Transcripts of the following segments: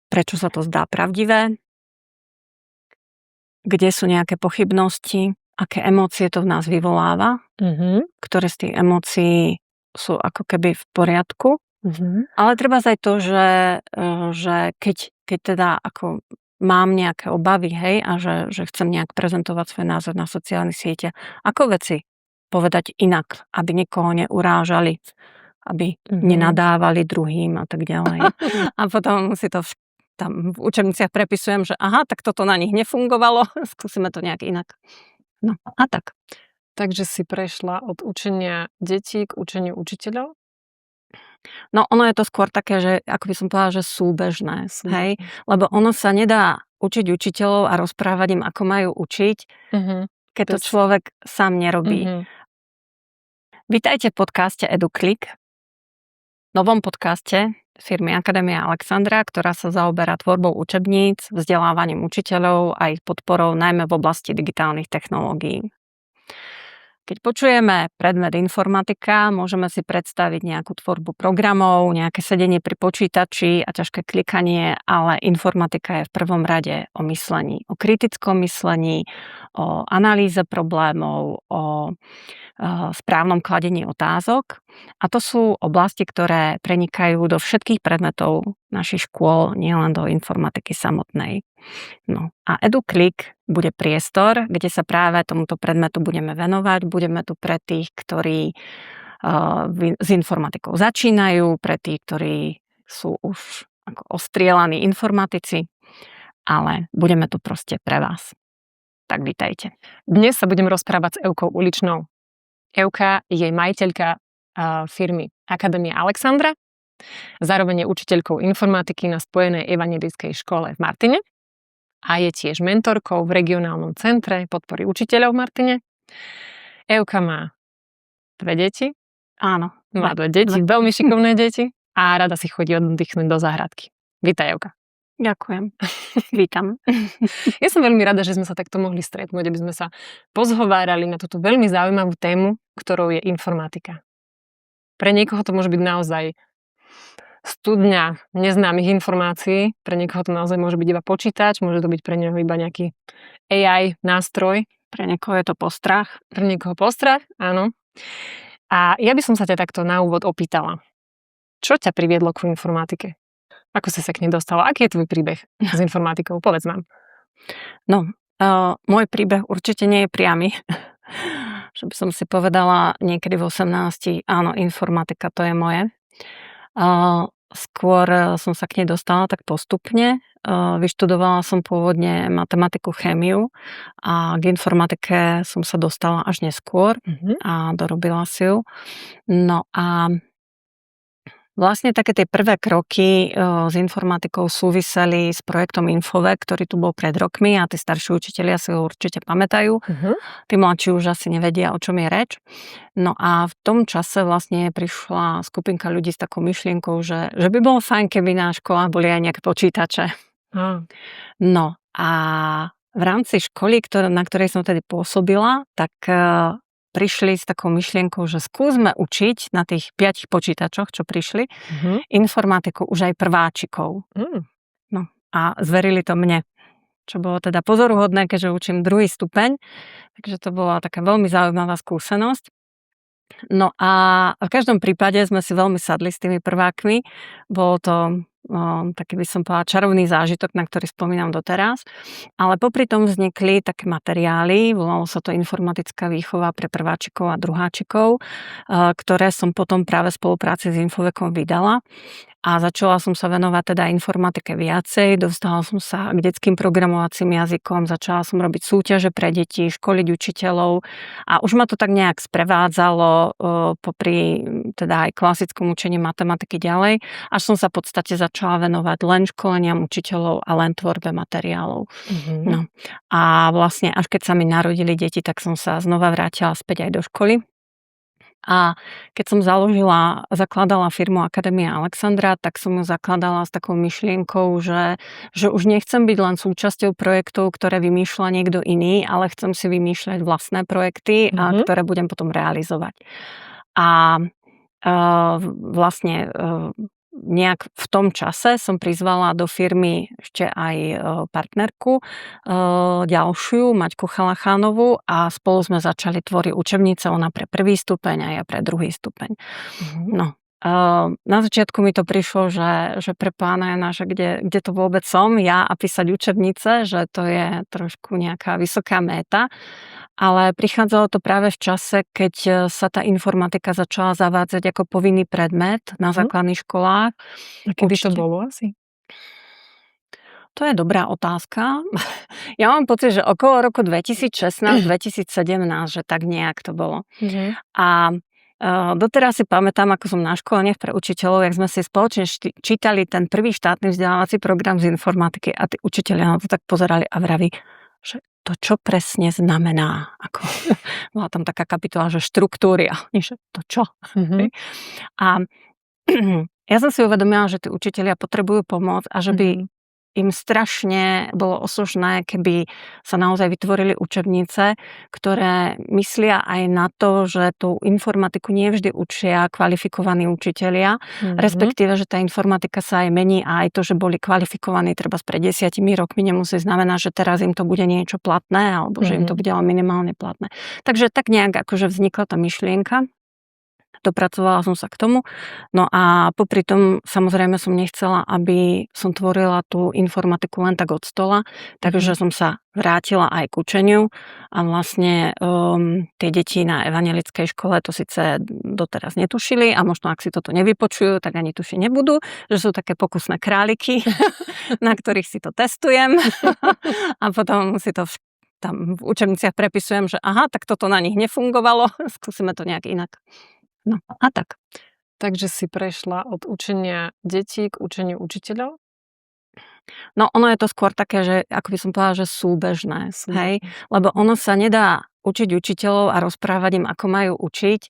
prečo sa to zdá pravdivé, kde sú nejaké pochybnosti, aké emócie to v nás vyvoláva, ktoré z tých emócií sú ako keby v poriadku. Ale treba aj to, že keď teda ako mám nejaké obavy, hej, a že chcem nejak prezentovať svoj názor na sociálnych sieťach, ako veci povedať inak, aby nikoho neurážali, aby nenadávali druhým a tak ďalej. A potom si to tam v učebniciach prepisujem, že aha, tak toto na nich nefungovalo, skúsime to nejak inak. No a tak. Takže si prešla od učenia detí k učeniu učiteľov? No ono je to skôr také, že ako by som povedala, že súbežné, hej? Lebo ono sa nedá učiť učiteľov a rozprávať im, ako majú učiť, keď to človek sám nerobí. Vítajte v podcaste EduClick, novom podcaste firmy Akadémia Alexandra, ktorá sa zaoberá tvorbou učebníc, vzdelávaním učiteľov a ich podporou najmä v oblasti digitálnych technológií. Keď počujeme predmet informatika, môžeme si predstaviť nejakú tvorbu programov, nejaké sedenie pri počítači a ťažké klikanie, ale informatika je v prvom rade o myslení, o kritickom myslení, o analýze problémov, o správnom kladení otázok. A to sú oblasti, ktoré prenikajú do všetkých predmetov našich škôl, nielen do informatiky samotnej. No a EduClick bude priestor, kde sa práve tomuto predmetu budeme venovať. Budeme tu pre tých, ktorí s informatikou začínajú, pre tých, ktorí sú už ako ostrielaní informatici, ale budeme tu proste pre vás. Tak vítajte. Dnes sa budem rozprávať s Evkou Uličnou. Evka je majiteľka firmy Akadémia Alexandra, zároveň je učiteľkou informatiky na Spojenej evanjelickej škole v Martine a je tiež mentorkou v regionálnom centre podpory učiteľov v Martine. Evka má 2 deti. Áno. Má 2 deti, veľmi šikovné deti a rada si chodí oddychnúť do záhradky. Vítaj, Evka. Ďakujem. Vítam. Ja som veľmi rada, že sme sa takto mohli stretnúť, aby sme sa pozhovárali na túto veľmi zaujímavú tému, ktorou je informatika. Pre niekoho to môže byť naozaj studňa neznámych informácií, pre niekoho to naozaj môže byť iba počítač, môže to byť pre neho iba nejaký AI nástroj. Pre niekoho je to postrach. Pre niekoho postrach, áno. A ja by som sa ťa takto na úvod opýtala. Čo ťa priviedlo k informatike? Ako si sa k nej dostala? Aký je tvoj príbeh s informatikou? Povedz nám. No, môj príbeh určite nie je priamy. Že by som si povedala niekedy v 18, áno, informatika to je moje. Skôr som sa k nej dostala tak postupne. Vyštudovala som pôvodne matematiku, chémiu a k informatike som sa dostala až neskôr a dorobila si ju. No a vlastne také tie prvé kroky s informatikou súviseli s projektom Infovek, ktorý tu bol pred rokmi a tí starší učitelia si ho určite pamätajú. Tí mladší už asi nevedia, o čom je reč. No a v tom čase vlastne prišla skupinka ľudí s takou myšlienkou, že by bolo fajn, keby na školách boli aj nejaké počítače. No a v rámci školy, na ktorej som tedy pôsobila, tak prišli s takou myšlienkou, že skúsme učiť na tých 5 počítačoch, čo prišli, informatiku už aj prváčikov. No a zverili to mne, čo bolo teda pozoruhodné, keďže učím 2. stupeň, takže to bola taká veľmi zaujímavá skúsenosť. No a v každom prípade sme si veľmi sadli s tými prvákmi. Bolo to taký by som povedala čarovný zážitok, na ktorý spomínam doteraz. Ale popri tom vznikli také materiály, volalo sa to informatická výchova pre prváčikov a druháčikov, ktoré som potom práve v spolupráci s Infovekom vydala. A začala som sa venovať teda informatike viacej, dostala som sa k detským programovacím jazykom, začala som robiť súťaže pre deti, školiť učiteľov a už ma to tak nejak sprevádzalo popri teda aj klasickom učení matematiky ďalej, až som sa v podstate začala venovať len školeniam učiteľov a len tvorbe materiálov. No. A vlastne až keď sa mi narodili deti, tak som sa znova vrátila späť aj do školy. A keď som zakladala firmu Akadémia Alexandra, tak som ju zakladala s takou myšlienkou, že už nechcem byť len súčasťou projektov, ktoré vymýšľa niekto iný, ale chcem si vymýšľať vlastné projekty, ktoré budem potom realizovať. A vlastne nejak v tom čase som prizvala do firmy ešte aj partnerku ďalšiu, Maťku Chalachánovú, a spolu sme začali tvoriť učebnice, ona pre prvý stupeň a ja pre druhý stupeň. No. Na začiatku mi to prišlo, že pre Pána Jana, že kde to vôbec som ja a písať učebnice, že to je trošku nejaká vysoká méta, ale prichádzalo to práve v čase, keď sa tá informatika začala zavádzať ako povinný predmet na základných školách. Kedy to bolo asi? To je dobrá otázka. Ja mám pocit, že okolo roku 2016-2017, že tak nejak to bolo. A doteraz si pamätám, ako som na školeniach pre učiteľov, jak sme si spoločne čítali ten prvý štátny vzdelávací program z informatiky a tí učiteľia na to tak pozerali a vraví, že to čo presne znamená. Bola tam taká kapitola, že štruktúry a oni, že to čo? A ja som si uvedomila, že tí učitelia potrebujú pomoc a že by im strašne bolo osožné, keby sa naozaj vytvorili učebnice, ktoré myslia aj na to, že tú informatiku nie vždy učia kvalifikovaní učitelia, respektíve, že tá informatika sa aj mení a aj to, že boli kvalifikovaní treba pred 10 rokmi, nemusí znamená, že teraz im to bude niečo platné alebo že im to bude minimálne platné. Takže tak nejak akože vznikla tá myšlienka. Dopracovala som sa k tomu. No a popri tom samozrejme som nechcela, aby som tvorila tú informatiku len tak od stola, takže som sa vrátila aj k učeniu a vlastne tie deti na evangelickej škole to síce doteraz netušili a možno ak si toto nevypočujú, tak ani tušiť nebudú, že sú také pokusné králiky, na ktorých si to testujem a potom si to tam v učebniciach prepisujem, že aha, tak toto na nich nefungovalo, skúsime to nejak inak. No a tak. Takže si prešla od učenia detí k učeniu učiteľov? No ono je to skôr také, že ako by som povedala, že súbežné. Hej? Lebo ono sa nedá učiť učiteľov a rozprávať im, ako majú učiť,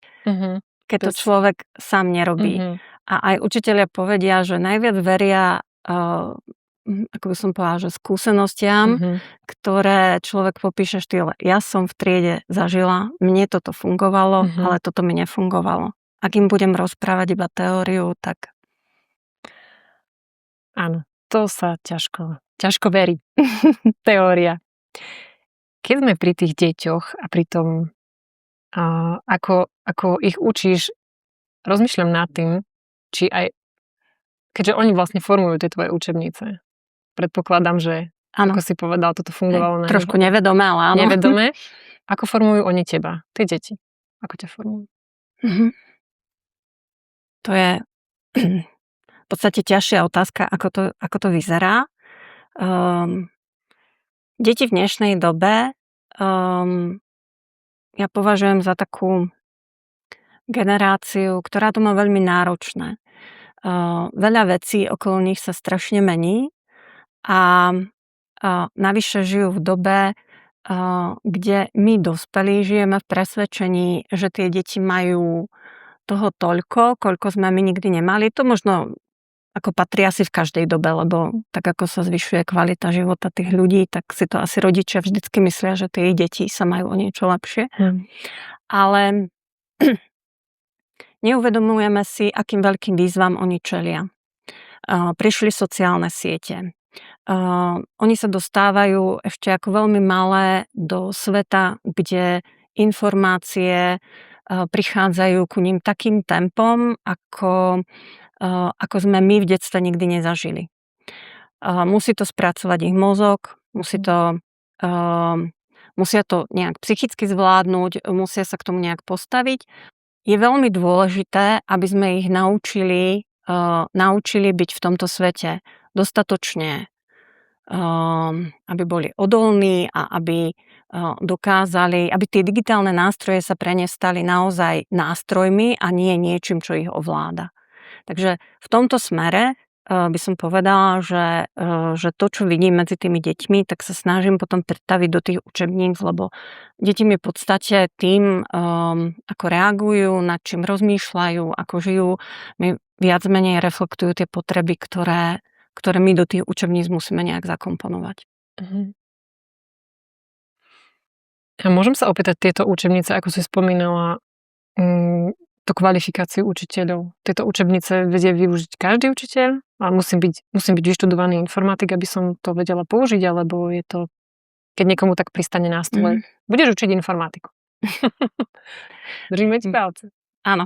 keď to človek sám nerobí. A aj učitelia povedia, že najviac veria ako by som povedala, že skúsenostiam, ktoré človek popíše štýle. Ja som v triede zažila, mne toto fungovalo, ale toto mi nefungovalo. Ak im budem rozprávať iba teóriu, tak... Áno, to sa ťažko verí. Teória. Keď sme pri tých deťoch a pri tom, ako ich učíš, rozmýšľam nad tým, či aj, keďže oni vlastne formujú tie tvoje učebnice, predpokladám, že ano. Ako si povedal, toto fungovalo na trošku nevedome, ale áno. Nevedome. Ako formujú oni teba? Tie deti. Ako ťa formujú? To je v podstate ťažšia otázka, ako to vyzerá. Deti v dnešnej dobe ja považujem za takú generáciu, ktorá to má veľmi náročné. Veľa vecí okolo nich sa strašne mení a navyše žijú v dobe, kde my dospelí žijeme v presvedčení, že tie deti majú toho toľko, koľko sme my nikdy nemali. To možno ako patrí asi v každej dobe, lebo tak ako sa zvyšuje kvalita života tých ľudí, tak si to asi rodičia vždycky myslia, že tie ich deti sa majú o niečo lepšie. Ale neuvedomujeme si, akým veľkým výzvam oni čelia. Prišli sociálne siete. Oni sa dostávajú ešte ako veľmi malé do sveta, kde informácie prichádzajú ku ním takým tempom, ako sme my v detstve nikdy nezažili. Musí to spracovať ich mozog, musia to nejak psychicky zvládnuť, musia sa k tomu nejak postaviť. Je veľmi dôležité, aby sme ich naučili byť v tomto svete dostatočne, aby boli odolní a aby dokázali, aby tie digitálne nástroje sa pre ne stali naozaj nástrojmi a nie niečím, čo ich ovláda. Takže v tomto smere by som povedala, že to, čo vidím medzi tými deťmi, tak sa snažím potom pretaviť do tých učebníc, lebo deti mi v podstate tým, ako reagujú, nad čím rozmýšľajú, ako žijú, mi viac menej reflektujú tie potreby, ktoré my do tých učebníc musíme nejak zakomponovať. A môžem sa opýtať, tieto učebnice, ako si spomínala, tú kvalifikáciu učiteľov? Tieto učebnice vedie využiť každý učiteľ? A musím byť vyštudovaný informatik, aby som to vedela použiť, alebo je to, keď niekomu tak pristane na stole, budeš učiť informatiku. Držíme ti palce. Áno.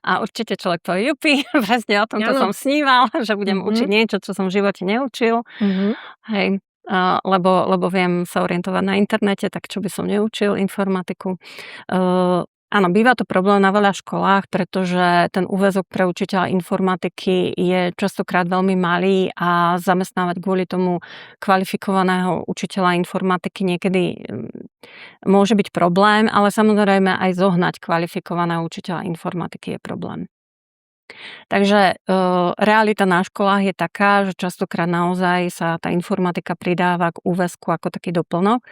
A určite človek povie, jupi, presne o tomto som sníval, že budem učiť niečo, čo som v živote neučil. Hej. Lebo viem sa orientovať na internete, tak čo by som neučil informatiku. Áno, býva to problém na veľa školách, pretože ten úväzok pre učiteľa informatiky je častokrát veľmi malý a zamestnávať kvôli tomu kvalifikovaného učiteľa informatiky niekedy môže byť problém, ale samozrejme aj zohnať kvalifikovaného učiteľa informatiky je problém. Takže realita na školách je taká, že častokrát naozaj sa tá informatika pridáva k úväzku ako taký doplnok.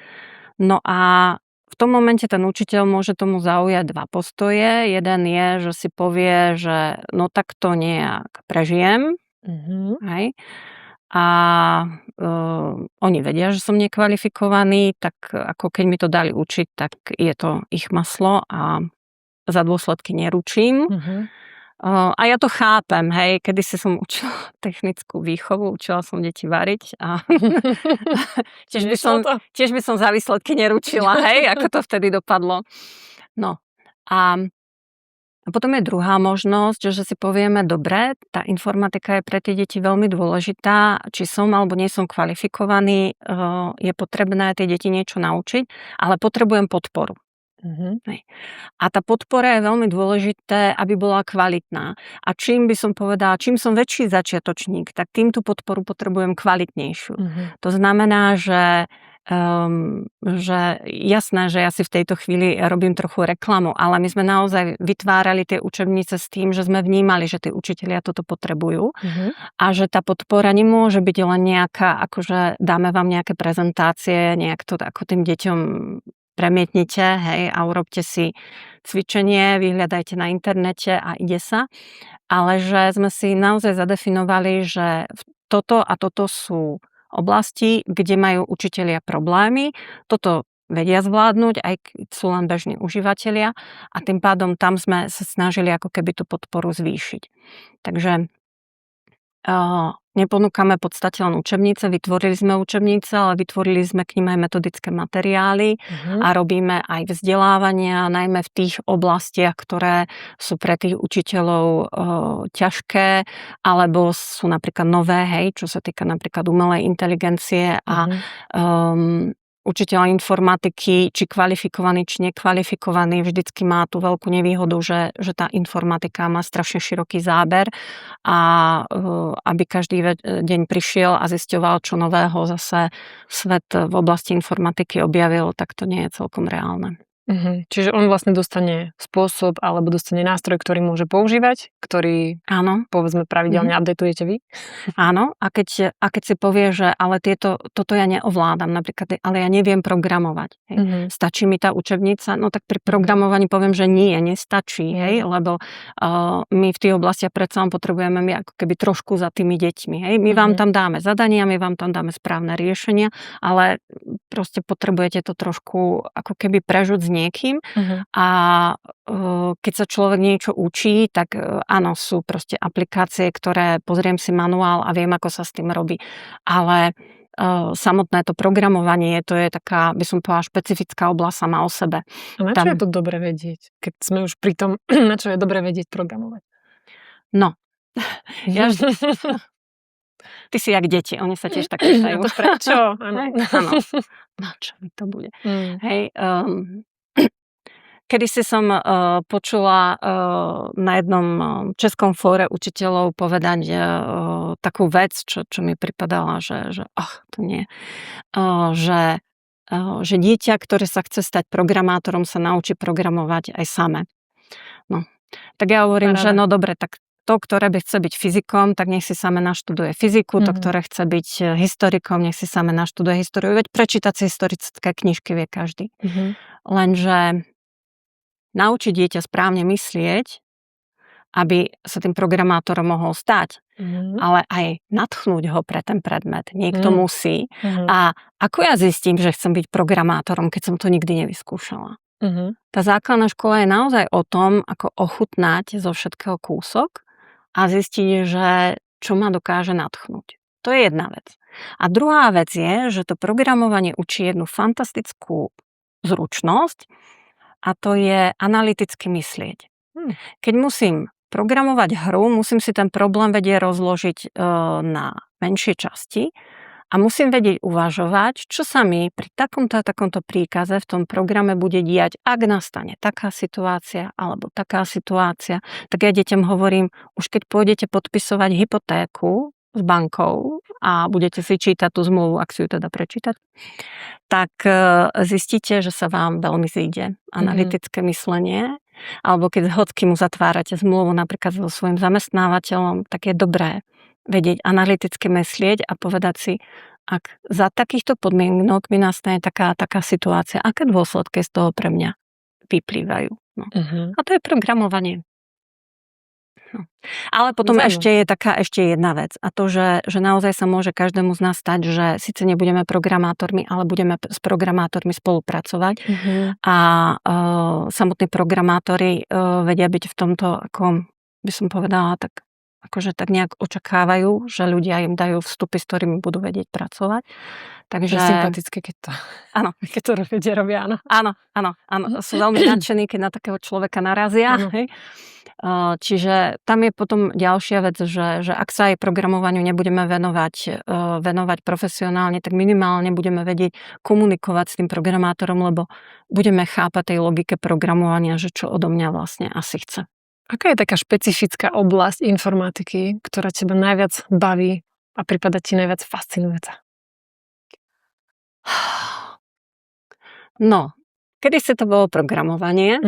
No a v tom momente ten učiteľ môže tomu zaujať dva postoje. Jeden je, že si povie, že no tak to nejak prežijem. Hej. A oni vedia, že som nekvalifikovaný, tak ako keď mi to dali učiť, tak je to ich maslo a za dôsledky neručím. A ja to chápem, hej, kedysi som učila technickú výchovu, učila som deti variť a tiež by som za výsledky neručila, hej, ako to vtedy dopadlo. No a potom je druhá možnosť, že si povieme, dobre, tá informatika je pre tie deti veľmi dôležitá, či som alebo nie som kvalifikovaný, je potrebné tie deti niečo naučiť, ale potrebujem podporu. A tá podpora je veľmi dôležité, aby bola kvalitná. A čím by som povedala, čím som väčší začiatočník, tak tým tú podporu potrebujem kvalitnejšiu. To znamená, že jasné, že ja si v tejto chvíli robím trochu reklamu, ale my sme naozaj vytvárali tie učebnice s tým, že sme vnímali, že tí učitelia toto potrebujú a že tá podpora nemôže byť len nejaká, akože dáme vám nejaké prezentácie, nejak to ako tým deťom premietnite, hej, a urobte si cvičenie, vyhľadajte na internete a ide sa. Ale že sme si naozaj zadefinovali, že toto a toto sú oblasti, kde majú učitelia problémy. Toto vedia zvládnuť, aj keď sú len bežní užívateľia a tým pádom tam sme sa snažili ako keby tú podporu zvýšiť. Takže neponúkame v podstate len učebnice, vytvorili sme učebnice, ale vytvorili sme k nim aj metodické materiály a robíme aj vzdelávania, najmä v tých oblastiach, ktoré sú pre tých učiteľov ťažké, alebo sú napríklad nové, hej, čo sa týka napríklad umelej inteligencie a učiteľ informatiky, či kvalifikovaný, či nekvalifikovaný, vždycky má tú veľkú nevýhodu, že tá informatika má strašne široký záber a aby každý deň prišiel a zisťoval, čo nového zase svet v oblasti informatiky objavil, tak to nie je celkom reálne. Čiže on vlastne dostane spôsob alebo dostane nástroj, ktorý môže používať, ktorý, povedzme, pravidelne updateujete vy? Áno, a keď si povie, že ale toto ja neovládam, napríklad, ale ja neviem programovať. Hej. Stačí mi tá učebnica? No tak pri programovaní poviem, že nie, nestačí, hej, lebo my v tých oblastiach predsa potrebujeme my ako keby trošku za tými deťmi. Hej. My vám tam dáme zadania, my vám tam dáme správne riešenia, ale proste potrebujete to trošku ako keby prežuť s niekým a keď sa človek niečo učí, tak áno, sú proste aplikácie, ktoré pozriem si manuál a viem, ako sa s tým robí. Ale samotné to programovanie, to je taká, by som povedala, špecifická oblasť sama o sebe. A na čo je to dobre vedieť? Keď sme už pri tom, na čo je dobre vedieť programovať? No, ty si jak deti, oni sa tiež tak pýtajú. To prečo? Áno. Na čo mi to bude? Hej, kedysi som počula na jednom českom fóre učiteľov povedať takú vec, čo mi pripadala, že to nie. Že dieťa, ktoré sa chce stať programátorom, sa naučí programovať aj samé. No. Tak ja hovorím, že no dobre, tak to, ktoré by chce byť fyzikom, tak nech si same naštuduje fyziku, to, ktoré chce byť historikom, nech si same naštuduje históriu. Veď prečítať si historické knižky vie každý. Lenže naučiť dieťa správne myslieť, aby sa tým programátorom mohol stať, ale aj nadchnúť ho pre ten predmet. Niekto musí. A ako ja zistím, že chcem byť programátorom, keď som to nikdy nevyskúšala? Tá základná škola je naozaj o tom, ako ochutnať zo všetkého kúsok a zistiť, že čo ma dokáže nadchnúť. To je jedna vec. A druhá vec je, že to programovanie učí jednu fantastickú zručnosť a to je analyticky myslieť. Keď musím programovať hru, musím si ten problém vedieť rozložiť na menšie časti a musím vedieť uvažovať, čo sa mi pri takomto a takomto príkaze v tom programe bude diať, ak nastane taká situácia alebo taká situácia. Tak ja deťom hovorím, už keď pôjdete podpisovať hypotéku s bankou a budete si čítať tú zmluvu, ak si ju teda prečítať, tak zistíte, že sa vám veľmi zíde analytické myslenie. Alebo keď s hockým uzatvárate zmluvu napríklad so svojím zamestnávateľom, tak je dobré vedieť analyticky myslieť a povedať si, ak za takýchto podmienok mi nastane taká situácia, aké dôsledky z toho pre mňa vyplývajú. No. A to je programovanie. No. Ale potom ešte jedna vec a to, že naozaj sa môže každému z nás stať, že síce nebudeme programátormi, ale budeme s programátormi spolupracovať a samotní programátori vedia byť v tomto, ako by som povedala, tak akože tak nejak očakávajú, že ľudia im dajú vstupy, s ktorými budú vedieť pracovať. Takže je sympatické, keď to robia, áno. Áno. Sú veľmi nadšení, keď na takého človeka narazia. Hej. Čiže tam je potom ďalšia vec, že ak sa aj programovaniu nebudeme venovať profesionálne, tak minimálne budeme vedieť komunikovať s tým programátorom, lebo budeme chápať tej logike programovania, že čo odo mňa vlastne asi chce. Aká je taká špecifická oblasť informatiky, ktorá teba najviac baví a prípada ti najviac fascinujúca? No, kedysi to bolo programovanie,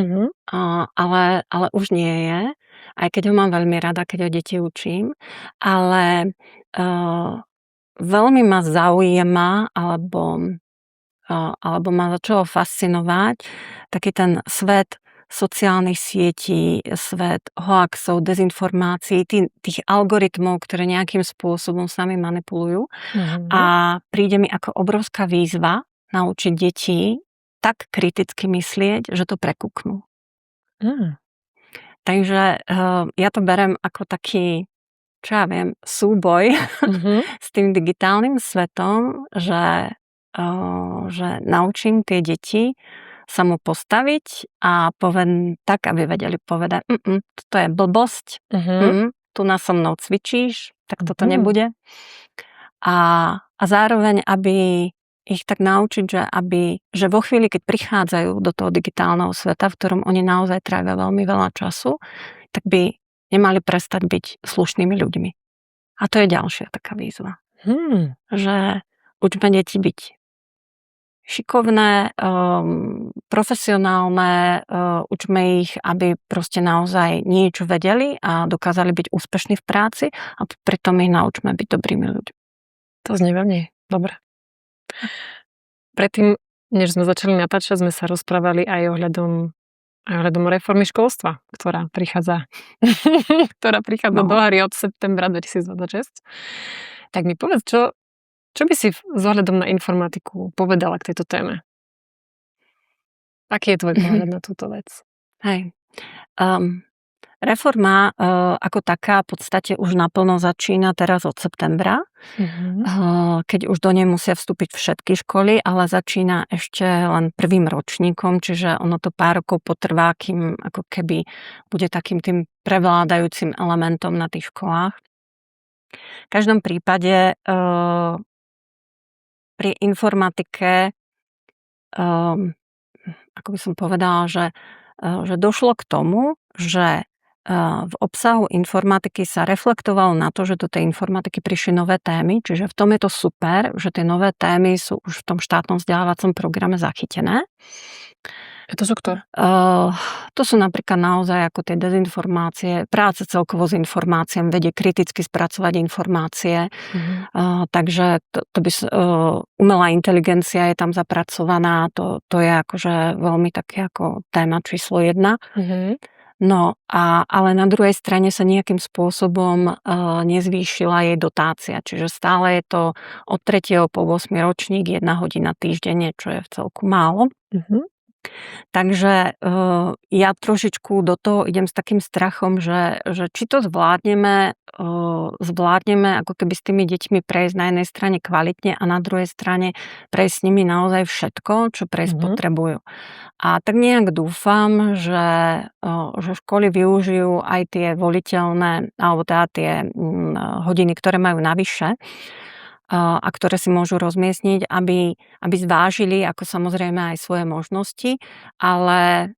ale už nie je, aj keď ho mám veľmi rada, keď ho deti učím, ale veľmi ma zaujíma, alebo ma začalo fascinovať taký ten svet sociálnych sietí, svet hoaxov, dezinformácií, tých algoritmov, ktoré nejakým spôsobom s nami manipulujú. A príde mi ako obrovská výzva naučiť deti tak kriticky myslieť, že to prekúknú. Takže ja to berem ako taký, čo ja viem, súboj s tým digitálnym svetom, že naučím tie deti sa mu postaviť a poviem tak, aby vedeli povedať, toto je blbosť, tu nás so mnou cvičíš, tak toto nebude. A zároveň, aby ich tak naučiť, že vo chvíli, keď prichádzajú do toho digitálneho sveta, v ktorom oni naozaj trávia veľmi veľa času, tak by nemali prestať byť slušnými ľuďmi. A to je ďalšia taká výzva. Že učme deti byť šikovné, profesionálne, učme ich, aby proste naozaj niečo vedeli a dokázali byť úspešní v práci a pritom ich naučme byť dobrými ľuďmi. To znie veľmi dobre. Predtým, než sme začali natáčať, sme sa rozprávali aj ohľadom reformy školstva, ktorá prichádza do hry od septembra 2026. Tak mi povedz, čo by si s ohľadom na informatiku povedala k tejto téme? Aký je tvoj pohľad na túto vec? Hej. Reforma ako taká v podstate už naplno začína teraz od septembra, keď už do nej musia vstúpiť všetky školy, ale začína ešte len prvým ročníkom, čiže ono to pár rokov potrvá, kým ako keby bude takým tým prevládajúcim elementom na tých školách. V každom prípade pri informatike, ako by som povedala, že došlo k tomu, že v obsahu informatiky sa reflektovalo na to, že do tej informatiky prišli nové témy, čiže v tom je to super, že tie nové témy sú už v tom štátnom vzdelávacom programe zachytené. A to sú ktoré? To sú napríklad naozaj ako tie dezinformácie, práce celkovo s informáciami, vedie kriticky spracovať informácie, takže to by, umelá inteligencia je tam zapracovaná, to je akože veľmi také ako téma číslo 1. No, ale na druhej strane sa nejakým spôsobom nezvýšila jej dotácia, čiže stále je to od 3. po 8. ročník 1 hodina týždenne, čo je v celku málo. Takže ja trošičku do toho idem s takým strachom, že či to zvládneme ako keby s tými deťmi prejsť na jednej strane kvalitne a na druhej strane prejsť s nimi naozaj všetko, čo prejsť potrebujú. A tak nejak dúfam, že školy využijú aj tie voliteľné, alebo teda tie hodiny, ktoré majú navyše, a ktoré si môžu rozmiestniť, aby zvážili ako samozrejme aj svoje možnosti, ale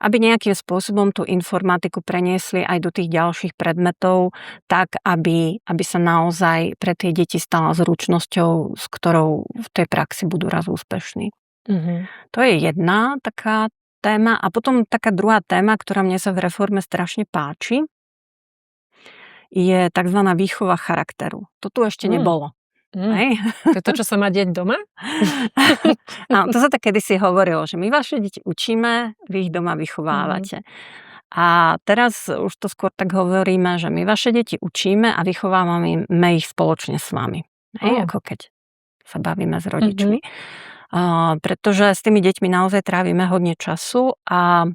aby nejakým spôsobom tú informatiku preniesli aj do tých ďalších predmetov, tak aby sa naozaj pre tie deti stala zručnosťou, s ktorou v tej praxi budú raz úspešní. To je jedna taká téma. A potom taká druhá téma, ktorá mne sa v reforme strašne páči, je tzv. Výchova charakteru. To tu ešte nebolo. Hej? To je to, čo sa má deť doma? Áno, to sa tak kedysi hovorilo, že my vaše deti učíme, vy ich doma vychovávate. A teraz už to skôr tak hovoríme, že my vaše deti učíme a vychovávame ich spoločne s vami. Hej? Ako keď sa bavíme s rodičmi. Pretože s tými deťmi naozaj trávime hodne času a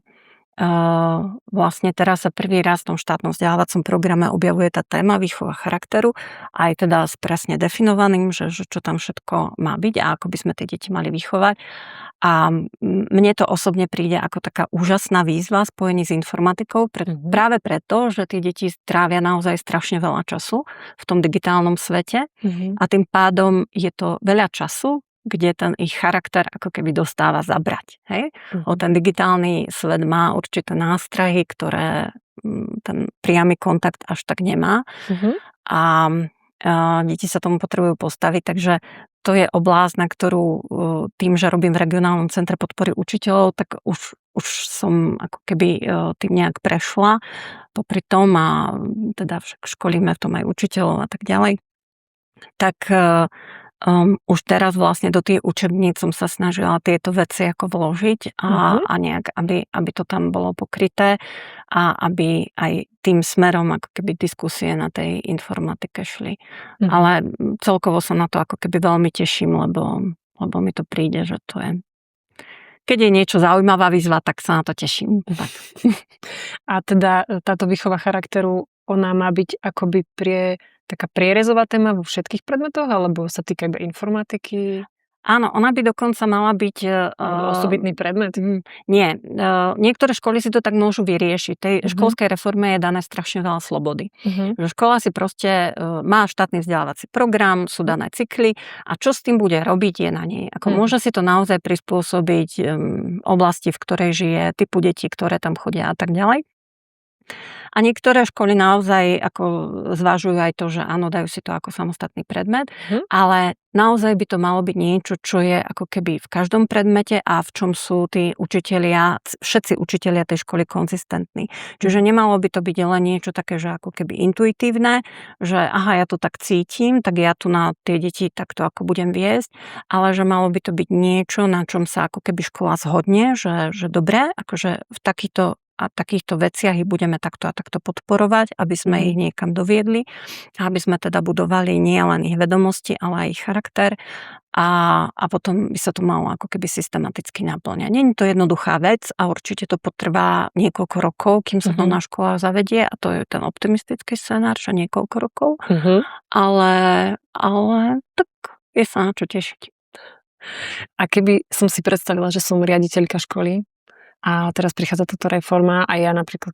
vlastne teraz sa prvý raz v tom štátnom vzdelávacom programe objavuje tá téma výchova charakteru, aj teda s presne definovaným, že čo tam všetko má byť a ako by sme tie deti mali vychovať. A mne to osobne príde ako taká úžasná výzva spojený s informatikou, práve preto, že tie deti trávia naozaj strašne veľa času v tom digitálnom svete a tým pádom je to veľa času, kde ten ich charakter ako keby dostáva zabrať. Hej? Ten digitálny svet má určité nástrahy, ktoré ten priamy kontakt až tak nemá. A deti sa tomu potrebujú postaviť, takže to je oblasť, na ktorú tým, že robím v regionálnom centre podpory učiteľov, tak už som ako keby tým nejak prešla popri tom a teda však školíme v tom aj učiteľov a tak ďalej. Tak už teraz vlastne do tých učebníc som sa snažila tieto veci ako vložiť a nejak, aby to tam bolo pokryté a aby aj tým smerom ako keby diskusie na tej informatike šli. Ale celkovo sa na to ako keby veľmi teším, lebo mi to príde, že to je... Keď je niečo zaujímavá výzva, tak sa na to teším. Tak. A teda táto výchova charakteru, ona má byť akoby taká prierezová téma vo všetkých predmetoch, alebo sa týka iba informatiky? Áno, ona by dokonca mala byť... osobitný predmet? Nie. Niektoré školy si to tak môžu vyriešiť. Tej školskej reforme je dané strašne veľa slobody. Že škola si proste má štátny vzdelávací program, sú dané cykly a čo s tým bude robiť je na nej. Ako môže si to naozaj prispôsobiť oblasti, v ktorej žije, typu detí, ktoré tam chodia a tak ďalej. A niektoré školy naozaj ako zvažujú aj to, že áno, dajú si to ako samostatný predmet, ale naozaj by to malo byť niečo, čo je ako keby v každom predmete a v čom sú tí učitelia, všetci učitelia tej školy konzistentní. Čiže nemalo by to byť len niečo také, že ako keby intuitívne, že aha, ja to tak cítim, tak ja tu na tie deti takto ako budem viesť, ale že malo by to byť niečo, na čom sa ako keby škola zhodne, že dobre, akože v takýchto veciach ich budeme takto a takto podporovať, aby sme ich niekam doviedli, aby sme teda budovali nie len ich vedomosti, ale aj ich charakter a potom by sa to malo ako keby systematicky naplňať. Nie je to jednoduchá vec a určite to potrvá niekoľko rokov, kým sa to na školách zavedie a to je ten optimistický scenár, že niekoľko rokov, ale tak je sa na čo tešiť. A keby som si predstavila, že som riaditeľka školy, a teraz prichádza táto reforma a ja napríklad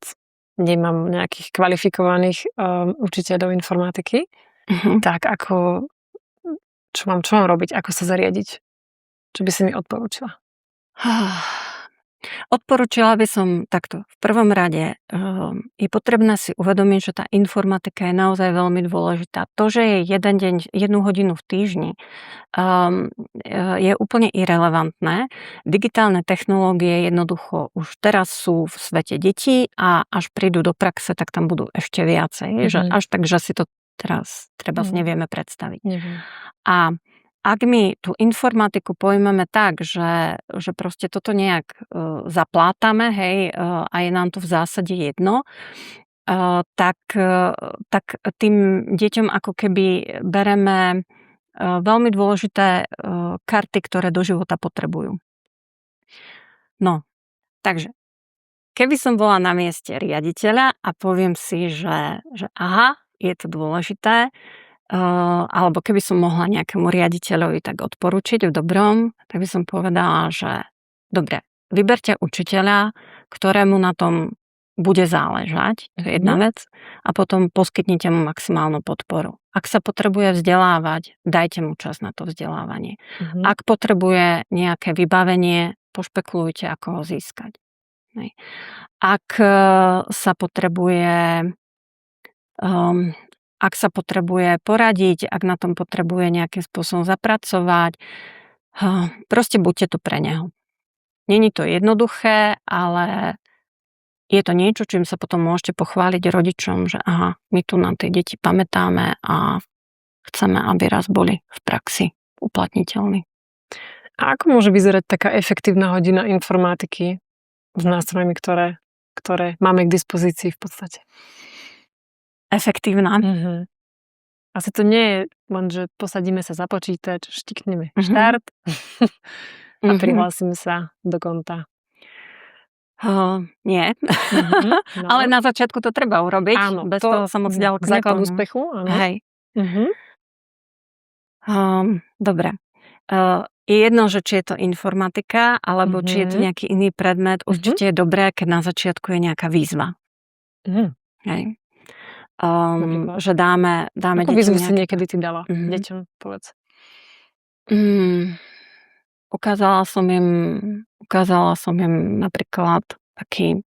nemám nejakých kvalifikovaných učiteľov informatiky, tak čo mám robiť, ako sa zariadiť? Čo by si mi odporúčila? Odporúčila by som takto. V prvom rade je potrebné si uvedomiť, že tá informatika je naozaj veľmi dôležitá. To, že je jeden deň, 1 hodinu v týždni, je úplne irelevantné. Digitálne technológie jednoducho už teraz sú v svete detí a až prídu do praxe, tak tam budú ešte viacej. Že až tak, že si to teraz nevieme predstaviť. A ak my tú informatiku pojmeme tak, že proste toto nejak zaplátame, hej, a je nám to v zásade jedno, tak tým deťom ako keby bereme veľmi dôležité karty, ktoré do života potrebujú. No, takže keby som bola na mieste riaditeľa a poviem si, že aha, je to dôležité, alebo keby som mohla nejakému riaditeľovi tak odporučiť v dobrom, tak by som povedala, že dobre, vyberte učiteľa, ktorému na tom bude záležať, to je jedna vec, a potom poskytnite mu maximálnu podporu. Ak sa potrebuje vzdelávať, dajte mu čas na to vzdelávanie. Ak potrebuje nejaké vybavenie, pošpekulujte, ako ho získať. Ak sa potrebuje poradiť, ak na tom potrebuje nejakým spôsobom zapracovať, proste buďte tu pre neho. Není to jednoduché, ale je to niečo, čím sa potom môžete pochváliť rodičom, že aha, my tu na tie deti pamätáme a chceme, aby raz boli v praxi uplatniteľní. A ako môže vyzerať taká efektívna hodina informatiky s nástrojmi, ktoré máme k dispozícii v podstate? Efektívna? Asi to nie je len, že posadíme sa za počítač, štikneme štart a prihlásime sa do konta. Nie. No. Ale na začiatku to treba urobiť. Áno, bez toho sa moc ďaleko základ úspechu, áno. Hej. Dobre. Je jedno, že či je to informatika, alebo či je to nejaký iný predmet. Určite je dobré, keď na začiatku je nejaká výzva. Hej. Že dáme ako deťom výzvu si niekedy ty dala deťom, povedz. Ukázala som im napríklad taký,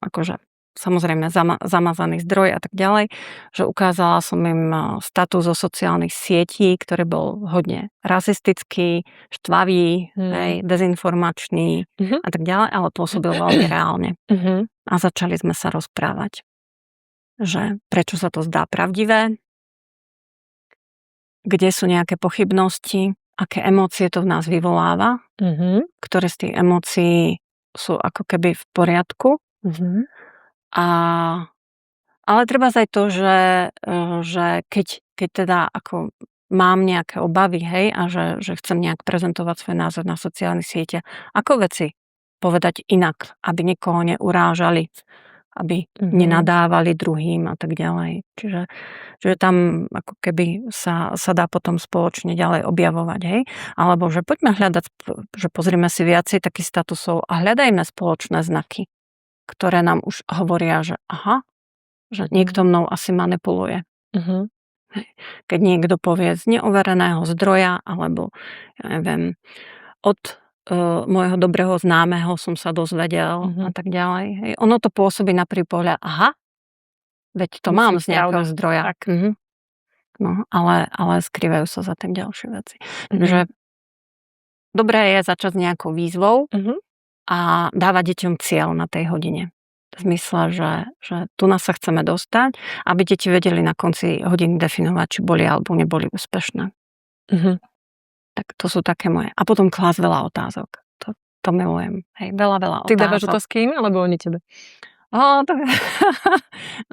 akože samozrejme zamazaný zdroj a tak ďalej, že ukázala som im status zo sociálnych sietí, ktorý bol hodne rasistický, štvavý, dezinformačný a tak ďalej, ale pôsobil veľmi reálne. A začali sme sa rozprávať, že prečo sa to zdá pravdivé, kde sú nejaké pochybnosti, aké emócie to v nás vyvoláva, ktoré z tých emócií sú ako keby v poriadku. Ale treba aj to, že keď teda ako mám nejaké obavy, hej, a že chcem nejak prezentovať svoj názor na sociálnych sieťach, ako veci povedať inak, aby nikoho neurážali, aby nenadávali druhým a tak ďalej. Čiže tam ako keby sa dá potom spoločne ďalej objavovať, hej. Alebo že poďme hľadať, že pozrime si viacej takých statusov a hľadajme spoločné znaky, ktoré nám už hovoria, že aha, že niekto mnou asi manipuluje. Keď niekto povie z neovereného zdroja, alebo ja neviem, od môjho dobrého známeho som sa dozvedel a tak ďalej. Hej. Ono to pôsobí na prvý pohľad, aha, veď to mám z nejakého zdroja. No, ale skrývajú sa za tým ďalšie veci. Takže dobré je začať s nejakou výzvou a dávať deťom cieľ na tej hodine. V zmysle, že tu nás sa chceme dostať, aby deti vedeli na konci hodiny definovať, či boli alebo neboli úspešné. Tak to sú také moje. A potom klásť veľa otázok. To milujem. Hej, veľa otázok. Ty dávaš otázky im, alebo oni tebe?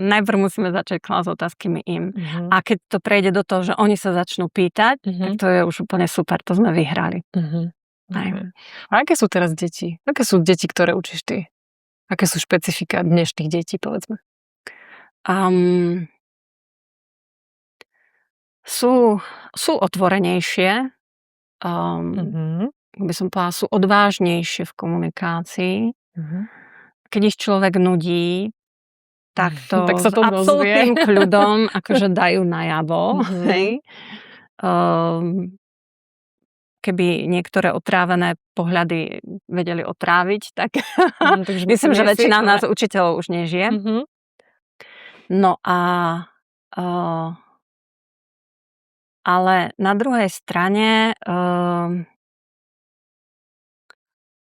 Najprv musíme začať klásť otázky my im. A keď to prejde do toho, že oni sa začnú pýtať, tak to je už úplne super, to sme vyhrali. A aké sú teraz deti? Aké sú deti, ktoré učíš ty? Aké sú špecifika dnešných detí, povedzme? Sú otvorenejšie, by som povedala, sú odvážnejšie v komunikácii. Keď ich človek nudí, tak sa to s absolútnym kľudom akože dajú najavo. Hej. Keby niektoré otrávené pohľady vedeli otráviť, tak myslím, že väčšina nás učiteľov už nežije. No ale na druhej strane,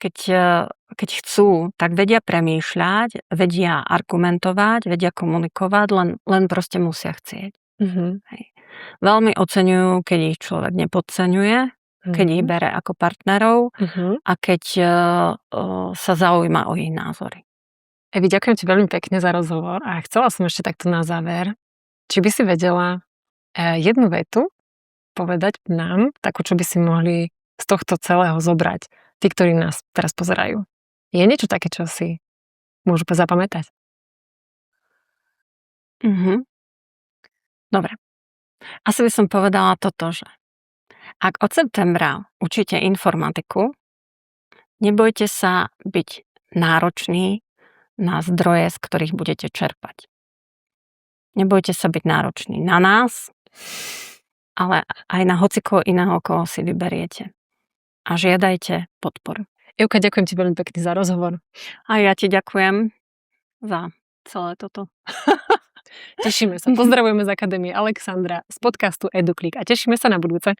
keď chcú, tak vedia premýšľať, vedia argumentovať, vedia komunikovať, len proste musia chcieť. Hej. Veľmi oceňujú, keď ich človek nepodceňuje, keď ich bere ako partnerov a keď sa zaujíma o ich názory. Evi, ďakujem ti veľmi pekne za rozhovor a chcela som ešte takto na záver, či by si vedela jednu vetu povedať nám, takú, čo by si mohli z tohto celého zobrať tí, ktorí nás teraz pozerajú. Je niečo také, čo si môžu zapamätať? Dobre. Asi by som povedala toto, že ak od septembra učíte informatiku, nebojte sa byť náročný na zdroje, z ktorých budete čerpať. Nebojte sa byť náročný na nás, ale aj na hocikoho iného, koho si vyberiete. A žiadajte podporu. Euka, ďakujem ti veľmi pekne za rozhovor. A ja ti ďakujem za celé toto. Tešíme sa. Pozdravujeme z Akadémie Alexandra z podcastu EduClick a tešíme sa na budúce.